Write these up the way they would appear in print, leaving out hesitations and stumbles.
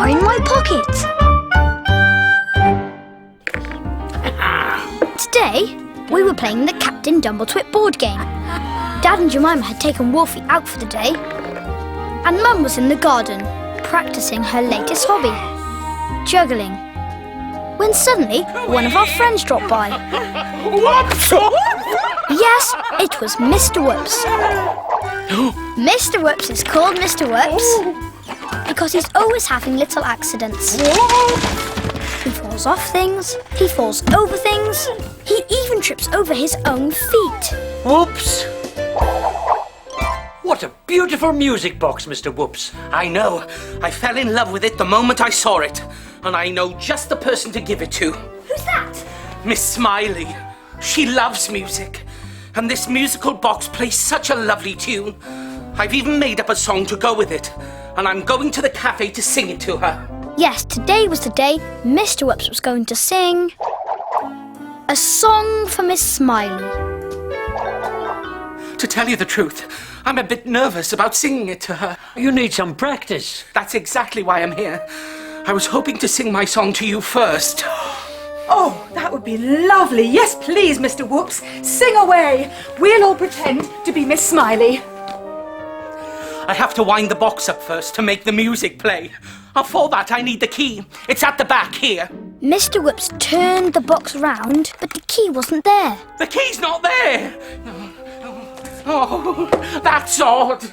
are in my pocket. Today, we were playing the Captain Dumbletwit board game. Dad and Jemima had taken Wolfie out for the day, and Mum was in the garden, practicing her latest hobby, juggling. When suddenly, one of our friends dropped by. Whoops! Yes, it was Mr. Whoops. Mr. Whoops is called Mr. Whoops because he's always having little accidents. He falls off things, he falls over things, he even trips over his own feet. Whoops! What a beautiful music box, Mr. Whoops. I know. I fell in love with it the moment I saw it. And I know just the person to give it to. Who's that? Miss Smiley. She loves music. And this musical box plays such a lovely tune. I've even made up a song to go with it. And I'm going to the cafe to sing it to her. Yes, today was the day Mr. Whoops was going to sing a song for Miss Smiley. To tell you the truth, I'm a bit nervous about singing it to her. You need some practice. That's exactly why I'm here. I was hoping to sing my song to you first. Oh, that would be lovely. Yes, please, Mr. Whoops. Sing away. We'll all pretend to be Miss Smiley. I have to wind the box up first to make the music play. For that, I need the key. It's at the back here. Mr. Whoops turned the box round, but the key wasn't there. The key's not there! Oh, that's odd.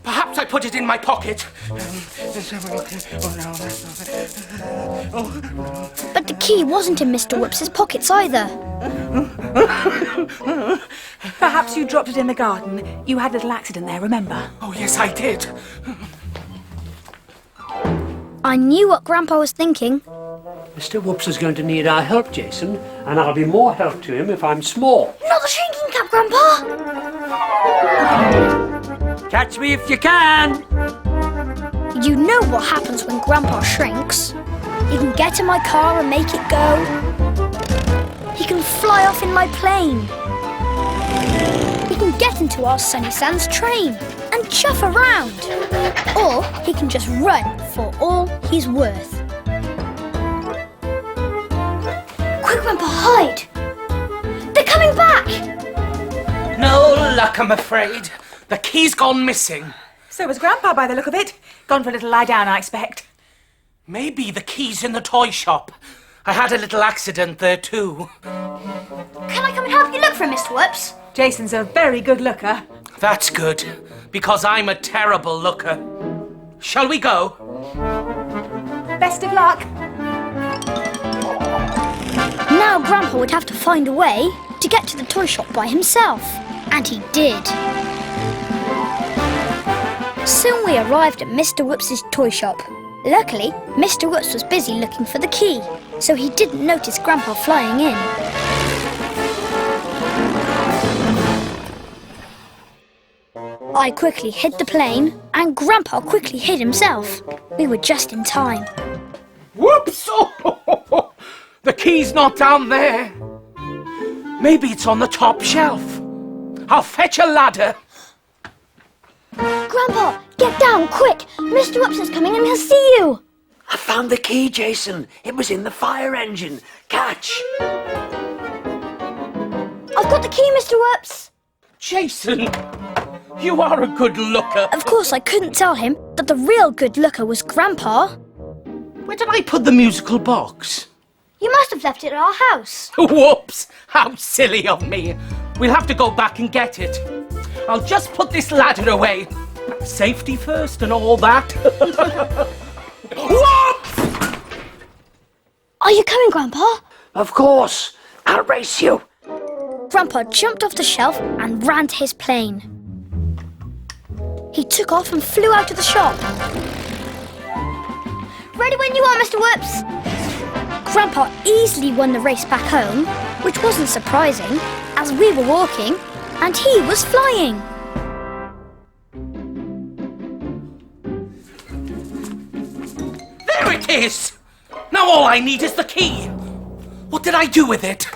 Perhaps I put it in my pocket. But the key wasn't in Mr. Whoops's pockets either. Perhaps you dropped it in the garden. You had a little accident there, remember? Oh, yes, I did. I knew what Grandpa was thinking. Mr. Whoops is going to need our help, Jason, and I'll be more help to him if I'm small. Not the shrinking cap, Grandpa! Catch me if you can! You know what happens when Grandpa shrinks. He can get in my car and make it go. He can fly off in my plane. He can get into our Sunny Sands train and chuff around. Or he can just run for all he's worth. Quick, Grandpa, hide! They're coming back! No luck, I'm afraid. The key's gone missing. So was Grandpa by the look of it. Gone for a little lie down, I expect. Maybe the key's in the toy shop. I had a little accident there too. Can I come and help you look for him, Mr. Whoops? Jason's a very good looker. That's good, because I'm a terrible looker. Shall we go? Best of luck. Now Grandpa would have to find a way to get to the toy shop by himself. And he did. Soon we arrived at Mr. Whoops's toy shop. Luckily, Mr. Whoops was busy looking for the key, so he didn't notice Grandpa flying in. I quickly hid the plane, and Grandpa quickly hid himself. We were just in time. Whoops! Oh, the key's not down there. Maybe it's on the top shelf. I'll fetch a ladder. Grandpa, get down, quick! Mr. Whoops is coming and he'll see you! I found the key, Jason. It was in the fire engine. Catch! I've got the key, Mr. Whoops! Jason, you are a good looker. Of course, I couldn't tell him that the real good looker was Grandpa. Where did I put the musical box? You must have left it at our house. Whoops! How silly of me. We'll have to go back and get it. I'll just put this ladder away. Safety first and all that. Whoops! Are you coming, Grandpa? Of course. I'll race you. Grandpa jumped off the shelf and ran to his plane. He took off and flew out of the shop. Ready when you are, Mr. Whoops. Grandpa easily won the race back home, which wasn't surprising, as we were walking and he was flying. There it is! Now all I need is the key. What did I do with it?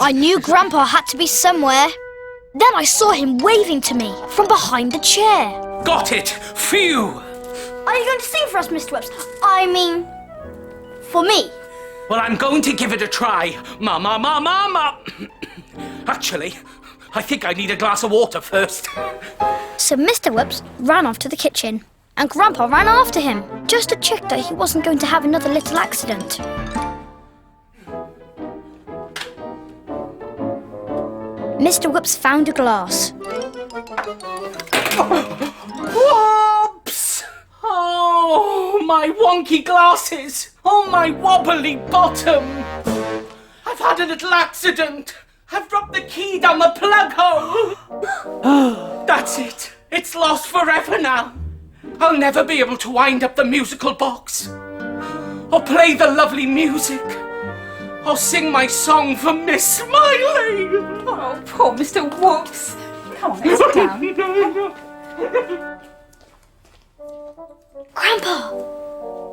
I knew Grandpa had to be somewhere. Then I saw him waving to me from behind the chair. Got it! Phew! Are you going to sing for us, Mr. Whips? I mean, for me. Well, I'm going to give it a try. Mama. Actually, I think I need a glass of water first. So Mr. Whips ran off to the kitchen, and Grandpa ran after him, just to check that he wasn't going to have another little accident. Mr. Whips found a glass. Whoops! Oh, my wonky glasses! Oh, my wobbly bottom! I've had a little accident! I've dropped the key down the plug hole! That's it! It's lost forever now! I'll never be able to wind up the musical box, or play the lovely music, or sing my song for Miss Smiley! Oh, poor Mr. Whoops. Come on, let's sit down. Grandpa,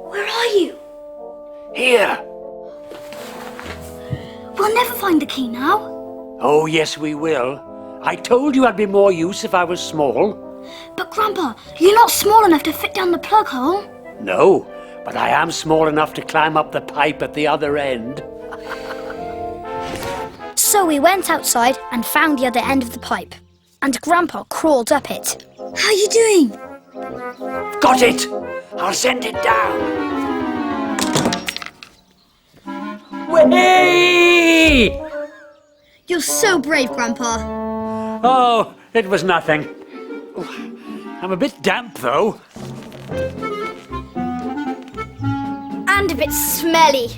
where are you? Here. We'll never find the key now. Oh, yes, we will. I told you I'd be more use if I was small. But Grandpa, you're not small enough to fit down the plug hole. No, but I am small enough to climb up the pipe at the other end. So we went outside and found the other end of the pipe. And Grandpa crawled up it. How are you doing? Got it! I'll send it down. Way! You're so brave, Grandpa. Oh, it was nothing. I'm a bit damp, though. And a bit smelly.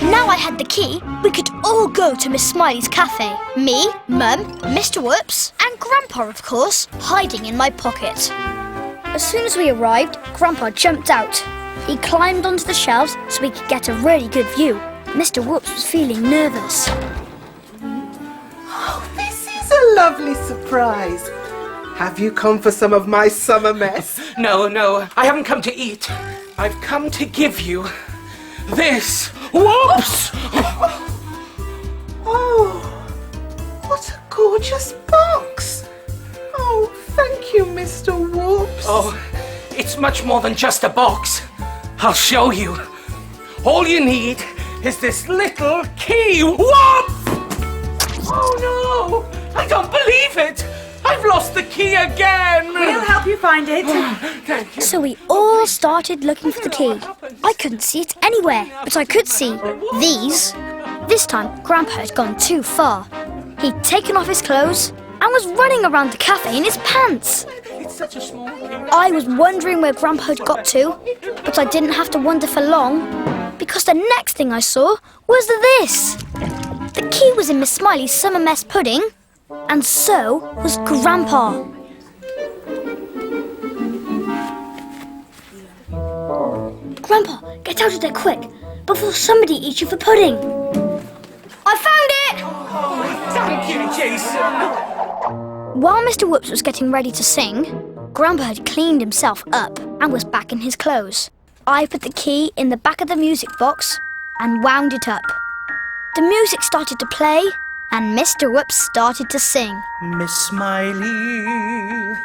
Now I had the key, we could all go to Miss Smiley's cafe. Me, Mum, Mr. Whoops, and Grandpa, of course, hiding in my pocket. As soon as we arrived, Grandpa jumped out. He climbed onto the shelves so we could get a really good view. Mr. Whoops was feeling nervous. Oh, this is a lovely surprise. Have you come for some of my summer mess? No, I haven't come to eat. I've come to give you this. Whoops! Oh, what a gorgeous box. Oh, thank you, Mr. Whoops. Oh, it's much more than just a box. I'll show you. All you need is this little key. Whoop! Oh no! I don't believe it! I've lost the key again! We'll help you find it. Thank you. So we all started looking for the key. I couldn't see it anywhere, but I could see these. This time, Grandpa had gone too far. He'd taken off his clothes and was running around the cafe in his pants. It's such a small key. I was wondering where Grandpa had got to, but I didn't have to wonder for long, because the next thing I saw was this. The key was in Miss Smiley's summer mess pudding, and so was Grandpa. Grandpa, get out of there quick, before somebody eats you for pudding. I found it! Thank you, Jason. While Mr. Whoops was getting ready to sing, Grandpa had cleaned himself up and was back in his clothes. I put the key in the back of the music box and wound it up. The music started to play and Mr. Whoops started to sing. Miss Smiley,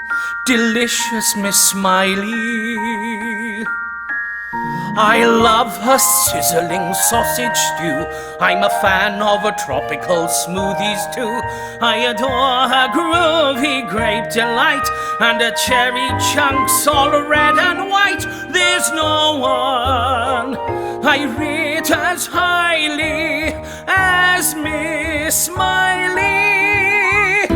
delicious Miss Smiley. I love her sizzling sausage stew. I'm a fan of her tropical smoothies too. I adore her groovy grape delight and her cherry chunks all red and white. There's no one I rate as highly as Miss Smiley.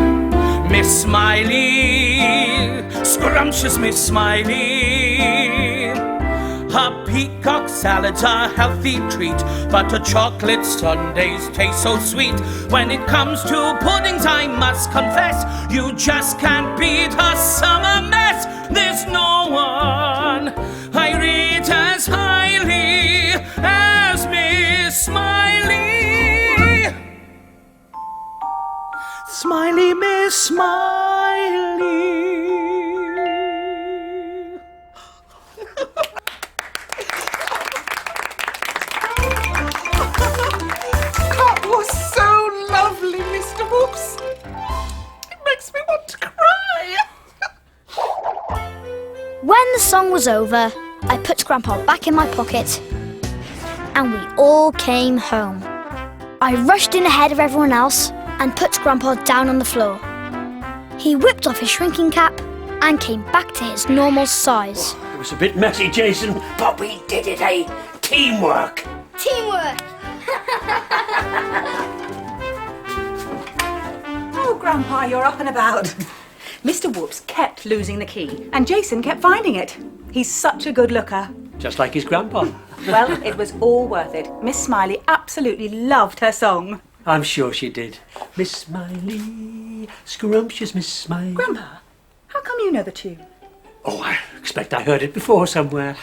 Miss Smiley, scrumptious Miss Smiley. Her peacock salads are a healthy treat, but her chocolate sundaes taste so sweet. When it comes to puddings, I must confess, you just can't beat her summer mess. There's no one I rate as highly as Miss Smiley. Smiley, Miss Smiley. That was so lovely, Mr. Whoops. song was over, I put Grandpa back in my pocket and we all came home. I rushed in ahead of everyone else and put Grandpa down on the floor. He whipped off his shrinking cap and came back to his normal size. It was a bit messy, Jason, but we did it, eh? Teamwork. Teamwork! Oh, Grandpa, you're up and about. Mr. Whoops kept losing the key, and Jason kept finding it. He's such a good looker. Just like his grandpa. Well, it was all worth it. Miss Smiley absolutely loved her song. I'm sure she did. Miss Smiley, scrumptious Miss Smiley. Grandpa, how come you know the tune? Oh, I expect I heard it before somewhere.